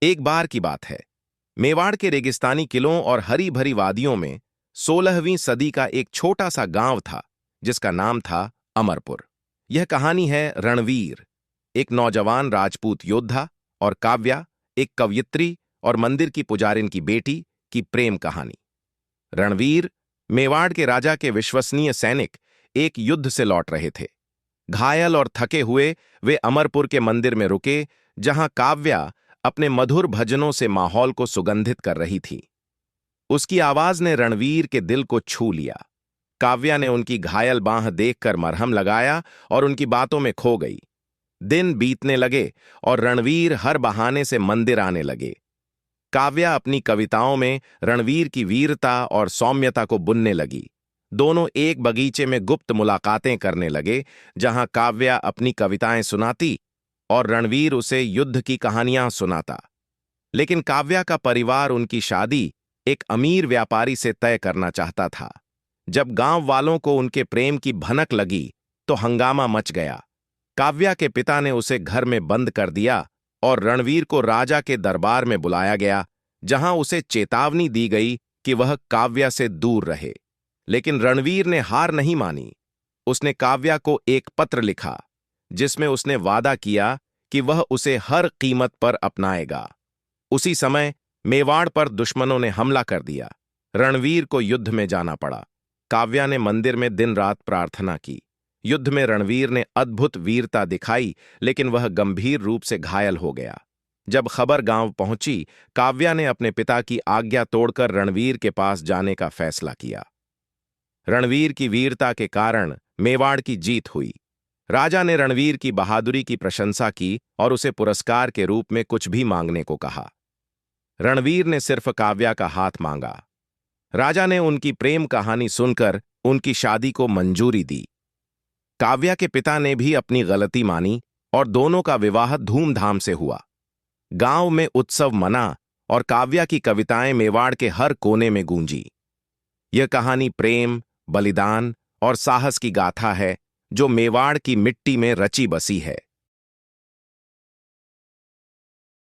एक बार की बात है। मेवाड़ के रेगिस्तानी किलों और हरी भरी वादियों में 16वीं सदी का एक छोटा सा गांव था जिसका नाम था अमरपुर। यह कहानी है रणवीर, एक नौजवान राजपूत योद्धा, और काव्या, एक कवयित्री और मंदिर की पुजारिन की बेटी की प्रेम कहानी। रणवीर, मेवाड़ के राजा के विश्वसनीय सैनिक, एक युद्ध से लौट रहे थे। घायल और थके हुए वे अमरपुर के मंदिर में रुके, जहां काव्या अपने मधुर भजनों से माहौल को सुगंधित कर रही थी। उसकी आवाज ने रणवीर के दिल को छू लिया। काव्या ने उनकी घायल बांह देखकर मरहम लगाया और उनकी बातों में खो गई। दिन बीतने लगे और रणवीर हर बहाने से मंदिर आने लगे। काव्या अपनी कविताओं में रणवीर की वीरता और सौम्यता को बुनने लगी। दोनों एक बगीचे में गुप्त मुलाकातें करने लगे, जहां काव्या अपनी कविताएं सुनाती और रणवीर उसे युद्ध की कहानियां सुनाता। लेकिन काव्या का परिवार उनकी शादी एक अमीर व्यापारी से तय करना चाहता था। जब गांव वालों को उनके प्रेम की भनक लगी तो हंगामा मच गया। काव्या के पिता ने उसे घर में बंद कर दिया और रणवीर को राजा के दरबार में बुलाया गया, जहां उसे चेतावनी दी गई कि वह काव्या से दूर रहे। लेकिन रणवीर ने हार नहीं मानी। उसने काव्या को एक पत्र लिखा जिसमें उसने वादा किया कि वह उसे हर कीमत पर अपनाएगा। उसी समय मेवाड़ पर दुश्मनों ने हमला कर दिया। रणवीर को युद्ध में जाना पड़ा। काव्या ने मंदिर में दिन रात प्रार्थना की। युद्ध में रणवीर ने अद्भुत वीरता दिखाई, लेकिन वह गंभीर रूप से घायल हो गया। जब खबर गांव पहुंची, काव्या ने अपने पिता की आज्ञा तोड़कर रणवीर के पास जाने का फैसला किया। रणवीर की वीरता के कारण मेवाड़ की जीत हुई। राजा ने रणवीर की बहादुरी की प्रशंसा की और उसे पुरस्कार के रूप में कुछ भी मांगने को कहा। रणवीर ने सिर्फ काव्या का हाथ मांगा। राजा ने उनकी प्रेम कहानी सुनकर उनकी शादी को मंजूरी दी। काव्या के पिता ने भी अपनी गलती मानी और दोनों का विवाह धूमधाम से हुआ। गांव में उत्सव मना और काव्या की कविताएं मेवाड़ के हर कोने में गूंजी। यह कहानी प्रेम, बलिदान और साहस की गाथा है जो मेवाड़ की मिट्टी में रची बसी है।